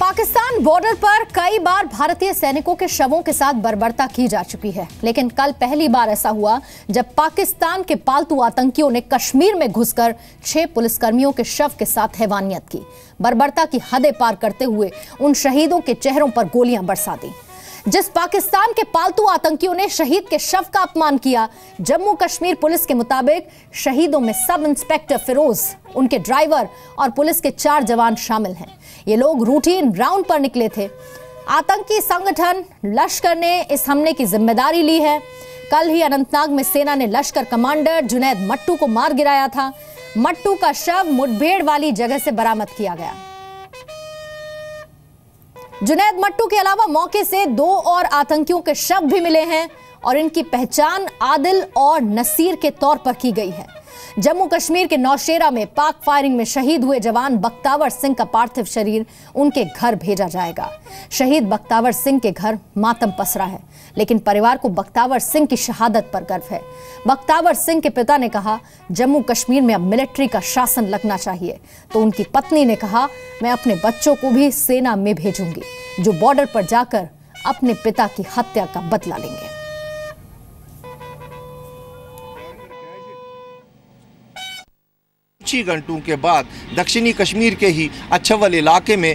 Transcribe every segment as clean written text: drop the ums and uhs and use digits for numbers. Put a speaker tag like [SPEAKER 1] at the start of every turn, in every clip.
[SPEAKER 1] Pakistan border पर कई बार भारतीय सैनिकों के शवों के साथ बर्बरता की जा चुकी है, लेकिन कल पहली बार ऐसा हुआ जब पाकिस्तान के पालतू आतंकियों ने कश्मीर में घुसकर 6 पुलिसकर्मियों के शव के साथ हैवानियत की। बर्बरता की हदें पार करते हुए उन शहीदों के चेहरों पर गोलियां बरसा दी। जिस पाकिस्तान के पालतू आतंकियों ने शहीद के शव का अपमान किया, जम्मू कश्मीर पुलिस के मुताबिक शहीदों में सब इंस्पेक्टर फिरोज, उनके ड्राइवर और पुलिस के 4 जवान शामिल हैं। ये लोग रूटीन राउंड पर निकले थे। आतंकी संगठन लश्कर ने इस हमले की जिम्मेदारी ली है। कल ही अनंतनाग में सेना ने लश्कर कमांडर जुनैद मट्टू को मार गिराया था। मट्टू का शव मुठभेड़ वाली जगह से बरामद किया गया। जुनैद मट्टू के अलावा मौके से 2 और आतंकियों के शव भी मिले हैं और इनकी पहचान आदिल और नसीर के तौर पर की गई है। जम्मू कश्मीर के नौशेरा में पाक फायरिंग में शहीद हुए जवान बख्तावर सिंह का पार्थिव शरीर उनके घर भेजा जाएगा। शहीद बख्तावर सिंह के घर मातम पसरा है, लेकिन परिवार को बख्तावर सिंह की शहादत पर गर्व है। बख्तावर सिंह के पिता ने कहा, जम्मू कश्मीर में अब मिलिट्री का शासन लगना चाहिए। तो उनकी पत्नी ने कहा, मैं अपने बच्चों को भी सेना में भेजूंगी, जो बॉर्डर पर जाकर अपने पिता की हत्या का बदला लेंगे।
[SPEAKER 2] कुछ ही घंटों के बाद दक्षिणी कश्मीर के ही अच्छवल इलाके में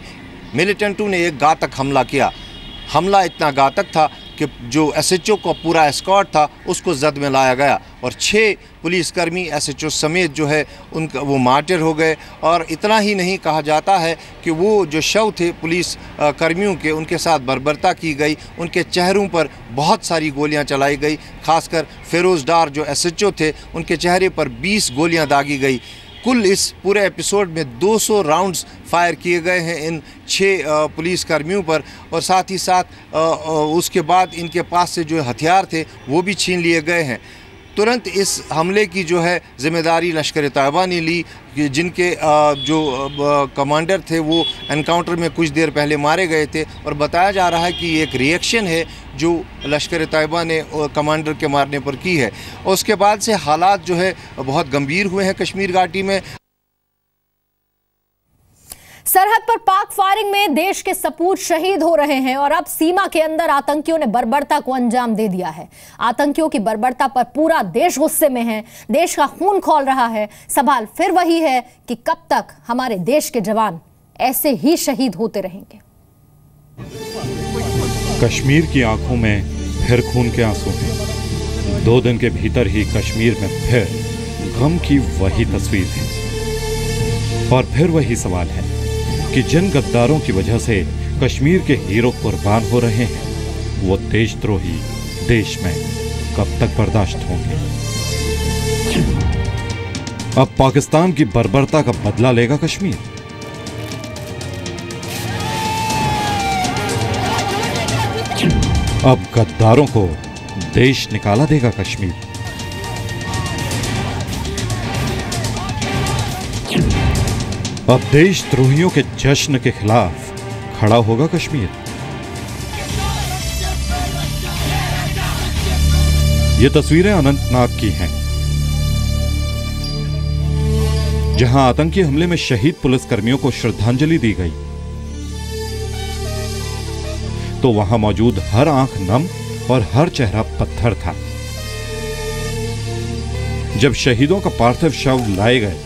[SPEAKER 2] मिलिटेंटों ने एक घातक हमला किया। हमला इतना घातक था कि जो एसएचओ का पूरा एस्कॉर्ट था उसको जद में लाया गया और 6 पुलिसकर्मी एसएचओ समेत जो है उनका वो मार्टर हो गए। और इतना ही नहीं, कहा जाता है कि वो जो शव थे पुलिस कर्मियों के, उनके साथ बर्बरता की गई। उनके चेहरों पर बहुत सारी गोलियां चलाई गई। खासकर फिरोज डार जो एसएचओ थे, उनके चेहरे पर 20 गोलियां दागी गई। कुल इस पूरे एपिसोड में 200 राउंड्स फायर किए गए हैं इन 6 पुलिस कर्मियों पर और साथ ही साथ उसके बाद इनके पास से जो हथियार थे वो भी छीन लिए गए हैं। तुरंत इस हमले की जो है जिम्मेदारी लश्कर तैयबा ने ली, जिनके जो कमांडर थे वो एनकाउंटर में कुछ देर पहले मारे गए थे और बताया जा रहा है कि ये एक रिएक्शन है जो लश्कर तैयबा ने कमांडर के मारने पर की है। और उसके बाद से हालात जो है बहुत गंभीर हुए हैं कश्मीर घाटी में।
[SPEAKER 1] सरहद पर पाक फायरिंग में देश के सपूत शहीद हो रहे हैं और अब सीमा के अंदर आतंकियों ने बर्बरता को अंजाम दे दिया है। आतंकियों की बर्बरता पर पूरा देश गुस्से में है, देश का खून खौल रहा है। सवाल फिर वही है कि कब तक हमारे देश के जवान ऐसे ही शहीद होते रहेंगे।
[SPEAKER 3] कश्मीर की आंखों में फिर खून के आंसू हैं। 2 दिन के भीतर ही कश्मीर में फिर गम की वही तस्वीर है और फिर वही सवाल है कि जिन गद्दारों की वजह से कश्मीर के हीरो कुर्बान हो रहे हैं, वो देशद्रोही देश में कब तक बर्दाश्त होंगे। अब पाकिस्तान की बर्बरता का बदला लेगा कश्मीर। अब गद्दारों को देश निकाला देगा कश्मीर। अब देशद्रोहियों के जश्न के खिलाफ खड़ा होगा कश्मीर। ये तस्वीरें अनंतनाग की हैं, जहां आतंकी हमले में शहीद पुलिसकर्मियों को श्रद्धांजलि दी गई, तो वहां मौजूद हर आंख नम और हर चेहरा पत्थर था। जब शहीदों का पार्थिव शव लाए गए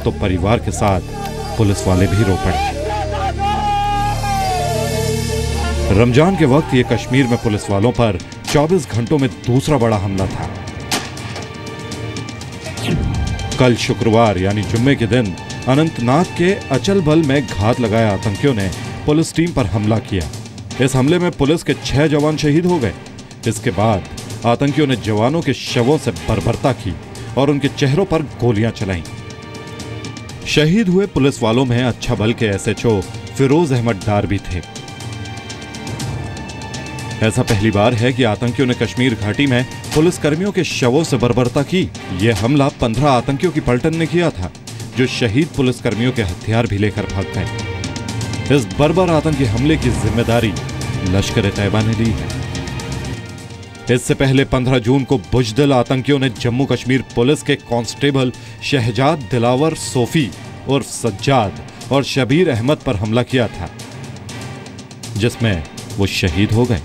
[SPEAKER 3] तो परिवार के साथ पुलिस वाले भी रो पड़े। रमजान के वक्त ये कश्मीर में पुलिस वालों पर 24 घंटों में दूसरा बड़ा हमला था। कल शुक्रवार यानी जुम्मे के दिन अनंतनाग के अचलबल में घात लगाए आतंकियों ने पुलिस टीम पर हमला किया। इस हमले में पुलिस के 6 जवान शहीद हो गए। इसके बाद आतंकियों ने जवानों के शवों से बर्बरता की और उनके चेहरों पर गोलियां चलाईं। शहीद हुए पुलिस वालों में अच्छा बल के एसएचओ फिरोज अहमद डार भी थे। ऐसा पहली बार है कि आतंकियों ने कश्मीर घाटी में पुलिसकर्मियों के शवों से बर्बरता की। यह हमला 15 आतंकियों की पलटन ने किया था, जो शहीद पुलिसकर्मियों के हथियार भी लेकर भाग गए। इस बर्बर आतंकी हमले की जिम्मेदारी लश्कर तैयबा ने ली है। इससे पहले 15 जून को बुजदिल आतंकियों ने जम्मू कश्मीर पुलिस के कांस्टेबल शहजाद दिलावर सोफी उर्फ सज्जाद और शबीर अहमद पर हमला किया था। जिसमें वो शहीद हो गए।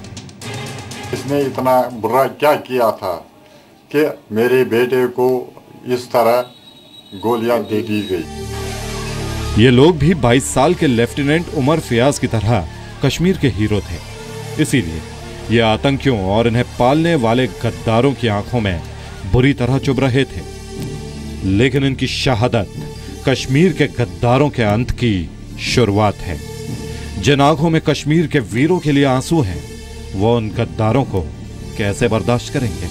[SPEAKER 4] इसने इतना बुरा क्या किया था कि मेरे बेटे को इस तरह गोलियां दे दी गई।
[SPEAKER 3] ये लोग भी 22 साल के लेफ्टिनेंट उमर फयाज की तरह कश्मीर के हीरो थे। इसीलिए ये आतंकियों और इन्हें पालने वाले गद्दारों की आंखों में बुरी तरह चुभ रहे थे। लेकिन इनकी शहादत कश्मीर के गद्दारों के अंत की शुरुआत है। जिन आंखों में कश्मीर के वीरों के लिए आंसू हैं, वो उन गद्दारों को कैसे बर्दाश्त करेंगे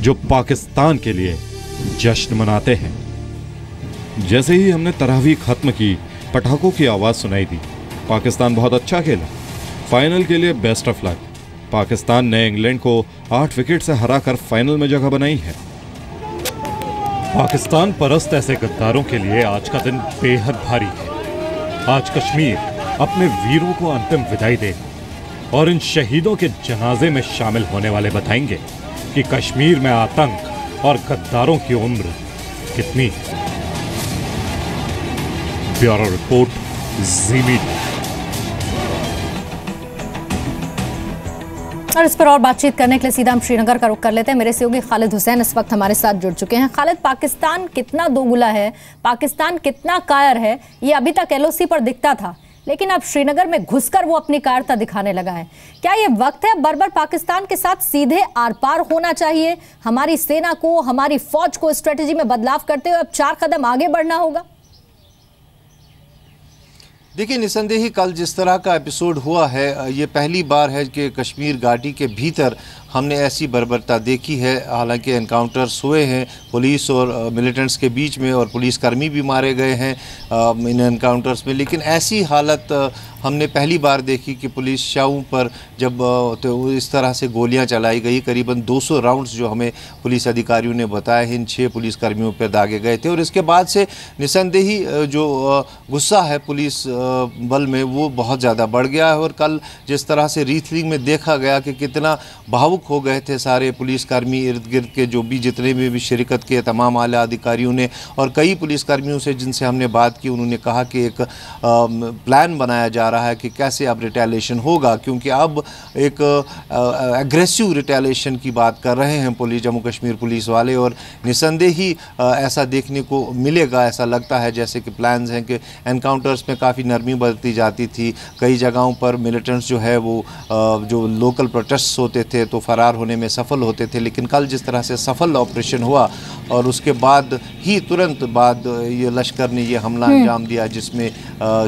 [SPEAKER 3] जो पाकिस्तान के लिए जश्न मनाते हैं। जैसे ही हमने तरावीह खत्म की, पटाखों की आवाज सुनाई दी। पाकिस्तान बहुत अच्छा खेला, फाइनल के लिए बेस्ट ऑफ लक। पाकिस्तान ने इंग्लैंड को 8 विकेट से हराकर फाइनल में जगह बनाई है। पाकिस्तान परस्त ऐसे गद्दारों के लिए आज का दिन बेहद भारी है। आज कश्मीर अपने वीरों को अंतिम विदाई देगा और इन शहीदों के जनाजे में शामिल होने वाले बताएंगे कि कश्मीर में आतंक और गद्दारों की उम्र कितनी है। ब्यूरो रिपोर्ट, जी मीडिया।
[SPEAKER 1] और इस पर और बातचीत करने के लिए सीधा हम श्रीनगर का रुख कर लेते हैं। मेरे सहयोगी खालिद हुसैन इस वक्त हमारे साथ जुड़ चुके हैं। खालिद, पाकिस्तान कितना दोगुला है, पाकिस्तान कितना कायर है, ये अभी तक एलओसी पर दिखता था, लेकिन अब श्रीनगर में घुसकर वो अपनी कायरता दिखाने लगा है। क्या ये वक्त है बर्बर पाकिस्तान के साथ सीधे आर पार होना चाहिए? हमारी सेना को, हमारी फौज को स्ट्रेटेजी में बदलाव करते हुए अब 4 कदम आगे बढ़ना होगा?
[SPEAKER 2] देखिए, निसंदेही कल जिस तरह का एपिसोड हुआ है, ये पहली बार है कि कश्मीर घाटी के भीतर हमने ऐसी बर्बरता देखी है। हालांकि एनकाउंटर्स हुए हैं पुलिस और मिलिटेंट्स के बीच में, और पुलिसकर्मी भी मारे गए हैं इन एनकाउंटर्स में, लेकिन ऐसी हालत हमने पहली बार देखी कि पुलिस शाहों पर जब तो इस तरह से गोलियां चलाई गई। करीबन 200 राउंड्स जो हमें पुलिस अधिकारियों ने बताया, इन 6 पुलिसकर्मियों पर दागे गए थे। और इसके बाद से निसंदेही जो गुस्सा है पुलिस बल में वो बहुत ज़्यादा बढ़ गया है। और कल जिस तरह से रीथलिंग में देखा गया कि कितना भावुक हो गए थे सारे पुलिसकर्मी, इर्द गिर्द के जो भी जितने भी शिरकत किए तमाम आला अधिकारियों ने। और कई पुलिसकर्मियों से जिनसे हमने बात की, उन्होंने कहा कि एक प्लान बनाया जा रहा है कि कैसे अब रिटेलिएशन होगा, क्योंकि अब एक एग्रेसिव रिटेलिएशन की बात कर रहे हैं पुलिस, जम्मू कश्मीर पुलिस वाले। और निसंदेही ऐसा देखने को मिलेगा। ऐसा लगता है जैसे कि प्लान्स हैं कि एनकाउंटर्स में काफ़ी नरमी बरती जाती थी। कई जगहों पर मिलिटेंट्स जो है वो जो लोकल प्रोटेस्ट होते थे तो फरार होने में सफल होते थे, लेकिन कल जिस तरह से सफल ऑपरेशन हुआ और उसके बाद ही तुरंत बाद ये लश्कर ने ये हमला अंजाम दिया जिसमें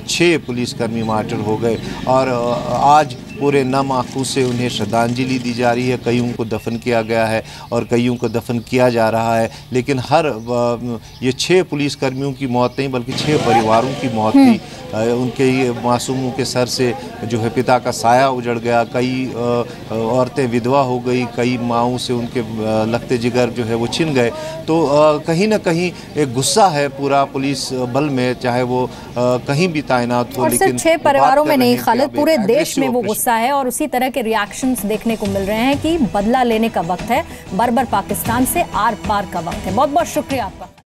[SPEAKER 2] 6 पुलिसकर्मी मार्टर हो गए। और आज पूरे नम आँखों से उन्हें श्रद्धांजलि दी जा रही है। कईयों को दफन किया गया है और कईयों को दफन किया जा रहा है, लेकिन ये 6 पुलिसकर्मियों की मौत नहीं बल्कि 6 परिवारों की मौत थी। उनके ये मासूमों के सर से जो है पिता का साया उजड़ गया। कई औरतें विधवा हो गई, कई माओं से उनके लगते जिगर जो है वो छिन गए। तो कहीं ना कहीं एक गुस्सा है पूरा पुलिस बल में, चाहे वो कहीं भी तैनात हो। लेकिन
[SPEAKER 1] 6 परिवारों में नहीं खालिद, पूरे देश में वो गुस्सा है और उसी तरह के रिएक्शंस देखने को मिल रहे हैं कि बदला लेने का वक्त है, बर्बर पाकिस्तान से आर पार का वक्त है। बहुत बहुत शुक्रिया आपका।